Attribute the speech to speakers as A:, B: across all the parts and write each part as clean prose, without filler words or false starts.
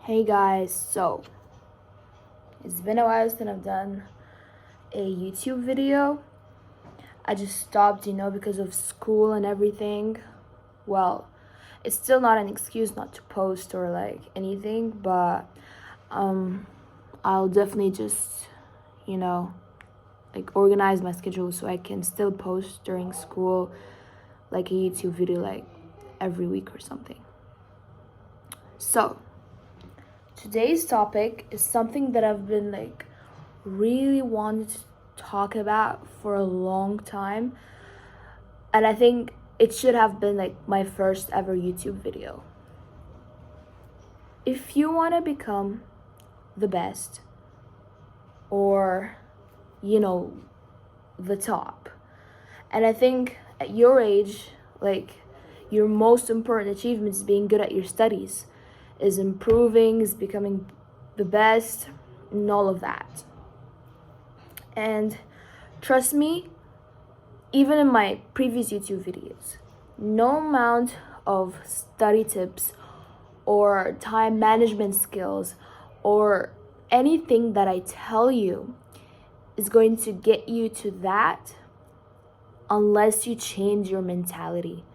A: Hey guys, so it's been a while since I've done a YouTube video. I just stopped, because of school and everything. Well, it's still not an excuse not to post or like anything, but I'll definitely just, organize my schedule so I can still post during school like a YouTube video like every week or something. So, today's topic is something that I've been really wanting to talk about for a long time, and I think it should have been my first ever YouTube video. If you want to become the best or the top, and I think at your age, your most important achievement is being good at your studies, is improving, is becoming the best, and all of that. And trust me, even in my previous YouTube videos, no amount of study tips or time management skills or anything that I tell you is going to get you to that unless you change your mentality,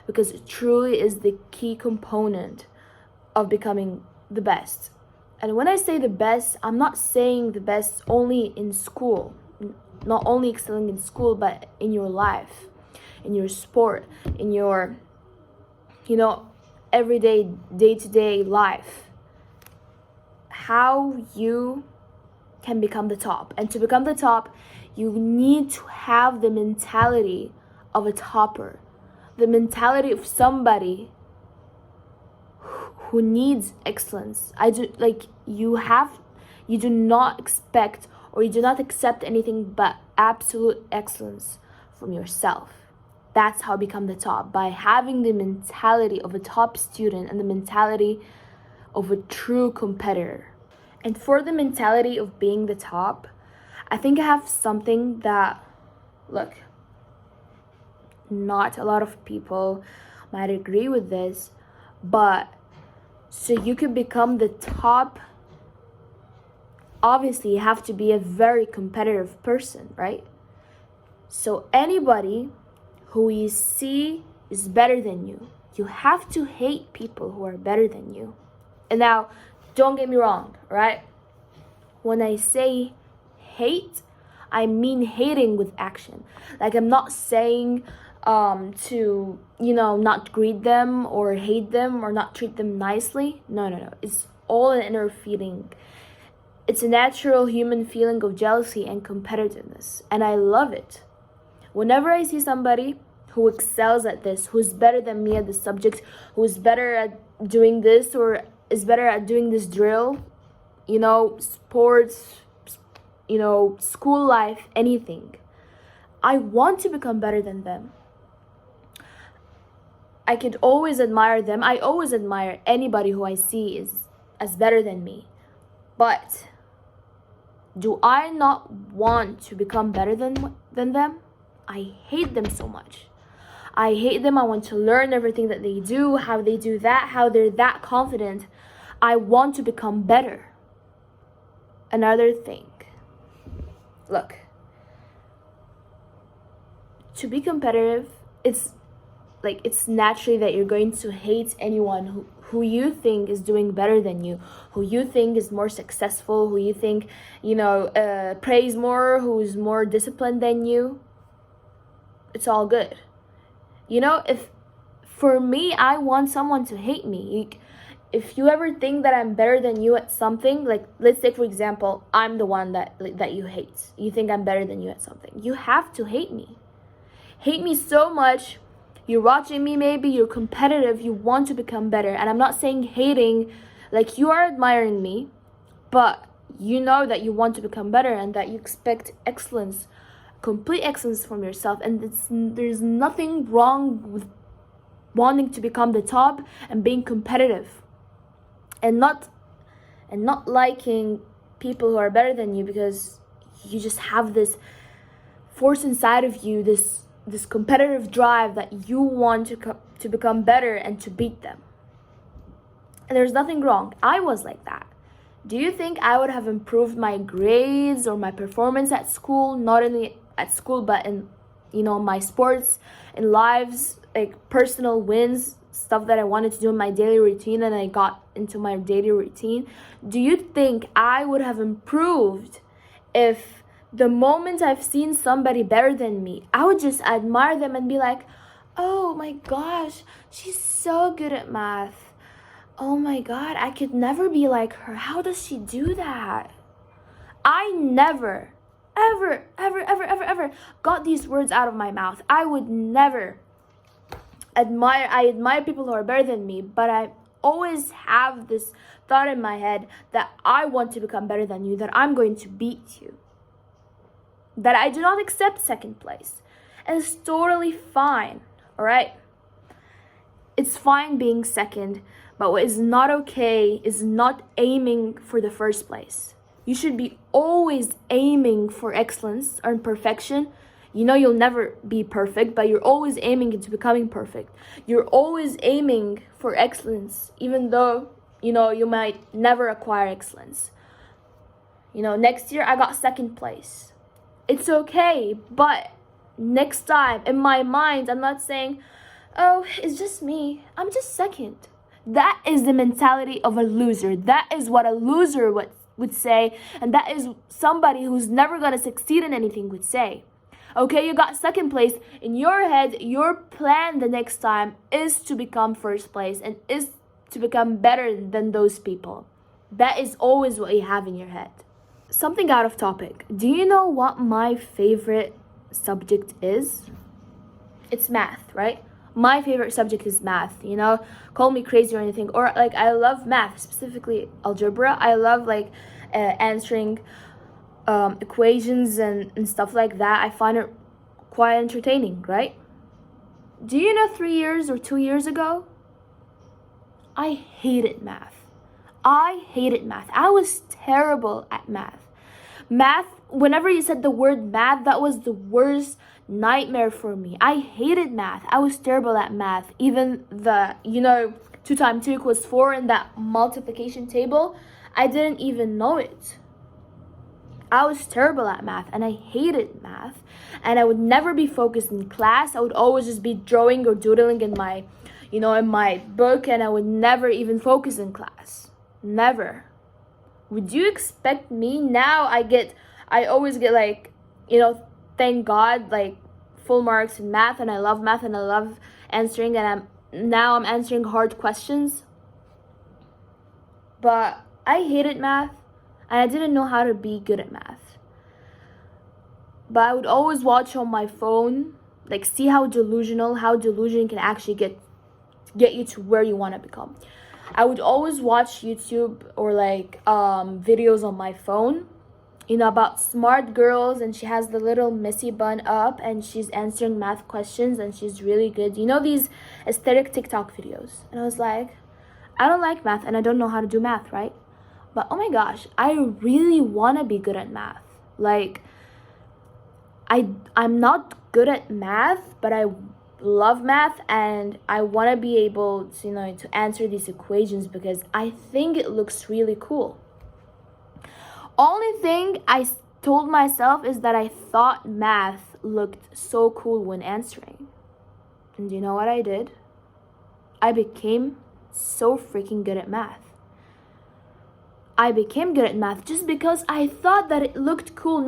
A: because it truly is the key component of becoming the best. And when I say the best, I'm not saying the best only in school, not only excelling in school, but in your life, in your sport, in your, everyday, day-to-day life. How you can become the top. And to become the top, you need to have the mentality of a topper, the mentality of somebody who needs excellence. You do not expect or you do not accept anything but absolute excellence from yourself. That's how you become the top, by having the mentality of a top student and the mentality of a true competitor. And for the mentality of being the top, I think I have something that, look, not a lot of people might agree with this, but so you can become the top, obviously you have to be a very competitive person, right? So anybody who you see is better than you, you have to hate people who are better than you. And now, don't get me wrong, right? When I say hate, I mean hating with action. I'm not saying to not greet them or hate them or not treat them nicely. No, it's all an inner feeling. It's a natural human feeling of jealousy and competitiveness, and I love it. Whenever I see somebody who excels at this, who's better than me at the subject, who's better at doing this or is better at doing this drill, sports, school life, anything, I want to become better than them. I could always admire them. I always admire anybody who I see is as better than me. But do I not want to become better than them? I hate them so much. I hate them. I want to learn everything that they do, how they do that, how they're that confident. I want to become better. Another thing. Look, to be competitive, it's naturally that you're going to hate anyone who you think is doing better than you, who you think is more successful, who you think, praise more, who's more disciplined than you. It's all good. If for me, I want someone to hate me. If you ever think that I'm better than you at something, let's say for example, I'm the one that you hate. You think I'm better than you at something. You have to hate me. Hate me so much. You're watching me, maybe you're competitive, you want to become better. And I'm not saying hating, you are admiring me, but you know that you want to become better and that you expect excellence, complete excellence from yourself. And there's nothing wrong with wanting to become the top and being competitive and not liking people who are better than you, because you just have this force inside of you, this competitive drive that you want to become better and to beat them. And there's nothing wrong. I was like that. Do you think I would have improved my grades or my performance at school? Not only at school, but in, my sports and lives, like personal wins, stuff that I wanted to do in my daily routine, and I got into my daily routine. Do you think I would have improved if the moment I've seen somebody better than me, I would just admire them and be like, oh my gosh, she's so good at math. Oh my God, I could never be like her. How does she do that? I never, ever got these words out of my mouth. I would never I admire people who are better than me, but I always have this thought in my head that I want to become better than you, that I'm going to beat you, that I do not accept second place. And it's totally fine, all right? It's fine being second, but what is not okay is not aiming for the first place. You should be always aiming for excellence or perfection. You'll never be perfect, but you're always aiming into becoming perfect. You're always aiming for excellence, even though, you might never acquire excellence. Next year I got second place. It's okay, but next time, in my mind, I'm not saying, oh, it's just me. I'm just second. That is the mentality of a loser. That is what a loser would say, and that is somebody who's never going to succeed in anything would say. Okay, you got second place. In your head, your plan the next time is to become first place and is to become better than those people. That is always what you have in your head. Something out of topic. Do you know what my favorite subject is? It's math, right? My favorite subject is math. Call me crazy or anything, or like I love math, specifically algebra. I love answering equations and stuff like that. I find it quite entertaining, right? Do you know 3 years or 2 years ago, I hated math. I was terrible at math. Whenever you said the word math, that was the worst nightmare for me. I hated math. I was terrible at math. Even the 2 times 2 equals 4 in that multiplication table, I didn't even know it. I was terrible at math and I hated math, and I would never be focused in class. I would always just be drawing or doodling in my book, and I would never even focus in class. Never. Would you expect me now? I always get thank God, full marks in math, and I love math and I love answering, and I'm answering hard questions. But I hated math and I didn't know how to be good at math. But I would always watch on my phone, see how delusion can actually get you to where you want to become. I would always watch YouTube or videos on my phone, about smart girls, and she has the little messy bun up and she's answering math questions and she's really good. These aesthetic TikTok videos. And I was like, I don't like math and I don't know how to do math, right? But oh my gosh, I really want to be good at math. I'm not good at math, but I love math and I want to be able to, to answer these equations because I think it looks really cool. Only thing I told myself is that I thought math looked so cool when answering. And you know what I did? I became so freaking good at math. I became good at math just because I thought that it looked cool.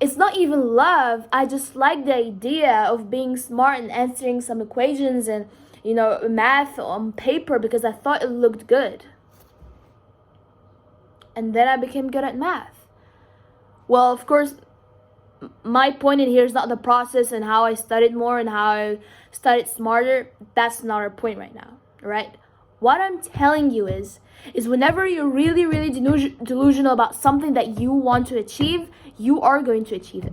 A: It's not even love. I just like the idea of being smart and answering some equations and, math on paper because I thought it looked good. And then I became good at math. Well, of course, my point in here is not the process and how I studied more and how I studied smarter. That's not our point right now, right? What I'm telling you is whenever you're really, really delusional about something that you want to achieve, you are going to achieve it.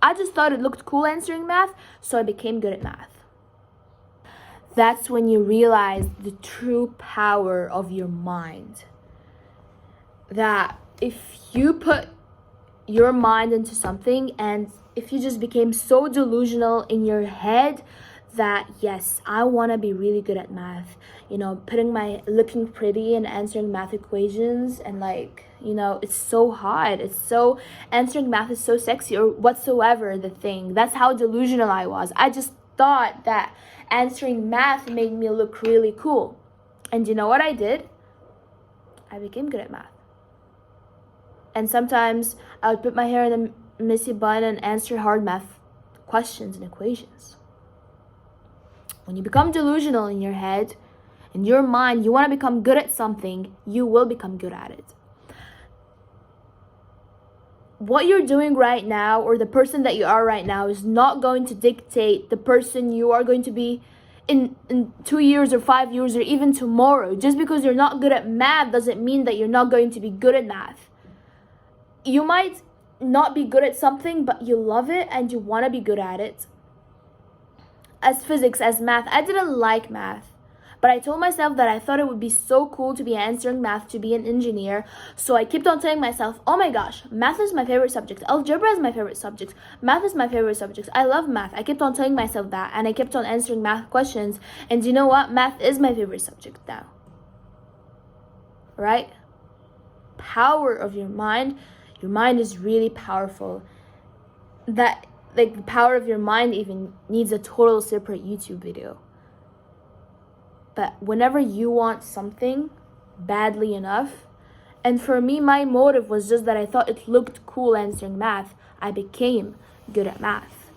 A: I just thought it looked cool answering math, so I became good at math. That's when you realize the true power of your mind. That if you put your mind into something and if you just became so delusional in your head that yes, I want to be really good at math, looking pretty and answering math equations, and it's so hot, answering math is so sexy, or whatsoever the thing. That's how delusional I was. I just thought that answering math made me look really cool. And you know what I did? I became good at math. And sometimes I would put my hair in a messy bun and answer hard math questions and equations. When you become delusional in your head, in your mind, you want to become good at something, you will become good at it. What you're doing right now, or the person that you are right now, is not going to dictate the person you are going to be in 2 years or 5 years or even tomorrow. Just because you're not good at math doesn't mean that you're not going to be good at math. You might not be good at something, but you love it and you want to be good at it. As physics, as math, I didn't like math, but I told myself that I thought it would be so cool to be answering math, to be an engineer. So I kept on telling myself, oh my gosh, math is my favorite subject. Algebra is my favorite subject. Math is my favorite subject. I love math. I kept on telling myself that, and I kept on answering math questions. And you know what? Math is my favorite subject now. Right? Power of your mind. Your mind is really powerful. The power of your mind even needs a total separate YouTube video. But whenever you want something badly enough, and for me, my motive was just that I thought it looked cool answering math, I became good at math.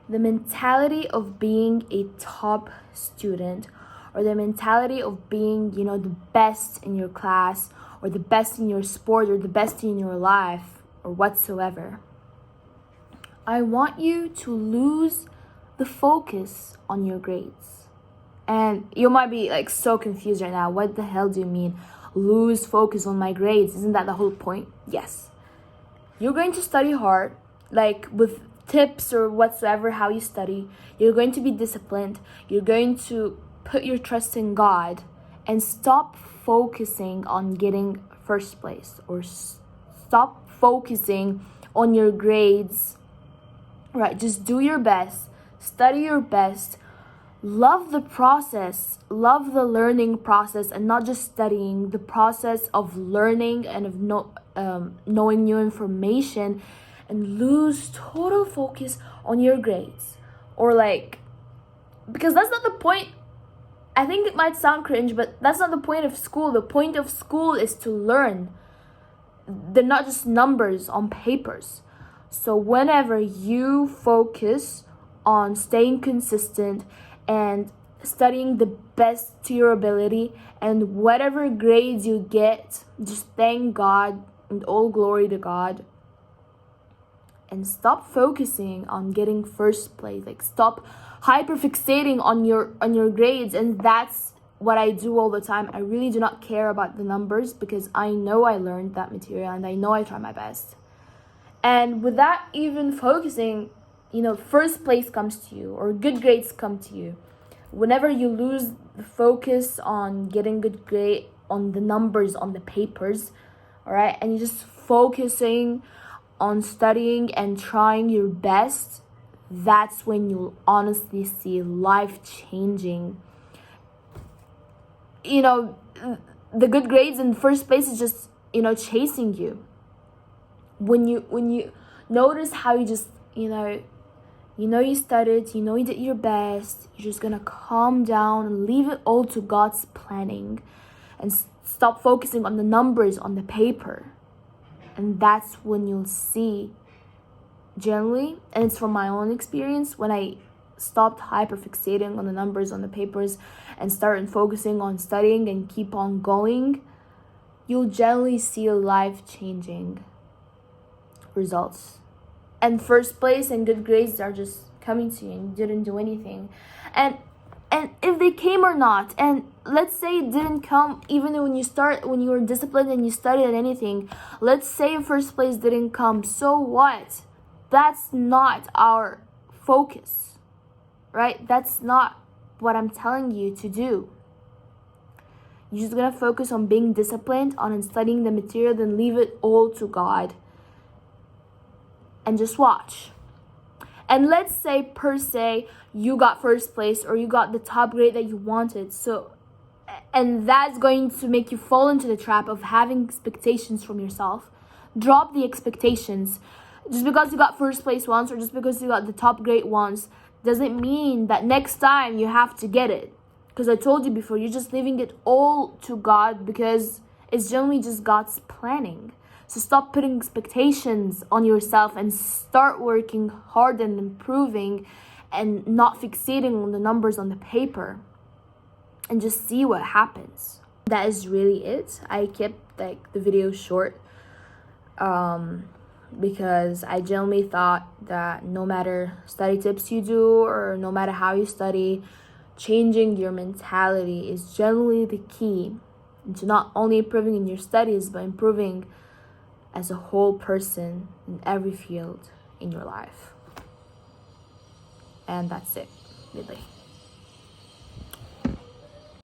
A: The mentality of being a top student, or the mentality of being, the best in your class, or the best in your sport, or the best in your life, or whatsoever. I want you to lose the focus on your grades. And you might be so confused right now. What the hell do you mean? Lose focus on my grades? Isn't that the whole point? Yes. You're going to study hard, with tips or whatsoever, how you study. You're going to be disciplined. You're going to put your trust in God and stop focusing on getting first place, or stop focusing on your grades. Right? Just do your best. Study your best. Love the process. Love the learning process, and not just studying. The process of learning and of knowing new information, and lose total focus on your grades. Or because that's not the point. I think it might sound cringe, but that's not the point of school. The point of school is to learn. They're not just numbers on papers. So whenever you focus on staying consistent and studying the best to your ability, and whatever grades you get, just thank God and all glory to God. And stop focusing on getting first place. Stop hyperfixating on your grades. And that's what I do all the time. I really do not care about the numbers, because I know I learned that material and I know I try my best. And without even focusing, first place comes to you, or good grades come to you. Whenever you lose the focus on getting good grade, on the numbers, on the papers, all right, and you're just focusing on studying and trying your best, that's when you'll honestly see life changing. The good grades in first place is just, chasing you. When you notice how you just, you studied, you did your best, you're just gonna calm down and leave it all to God's planning, and stop focusing on the numbers on the paper. And that's when you'll see, generally, and it's from my own experience, when I stopped hyperfixating on the numbers on the papers and started focusing on studying and keep on going, you'll generally see life-changing results. And first place and good grades are just coming to you, and you didn't do anything. And if they came or not, and let's say it didn't come, even when you were disciplined and you studied and anything, let's say first place didn't come, so what? That's not our focus, right? That's not what I'm telling you to do. You're just gonna focus on being disciplined, on studying the material, then leave it all to God. And just watch. And let's say per se you got first place or you got the top grade that you wanted. So, and that's going to make you fall into the trap of having expectations from yourself. Drop the expectations. Just because you got first place once or just because you got the top grade once doesn't mean that next time you have to get it. Because I told you before, you're just leaving it all to God, because it's generally just God's planning. So stop putting expectations on yourself and start working hard and improving and not fixating on the numbers on the paper, and just see what happens. That is really it. I kept the video short because I generally thought that no matter study tips you do or no matter how you study, changing your mentality is generally the key into not only improving in your studies but improving as a whole person in every field in your life. And that's it, really.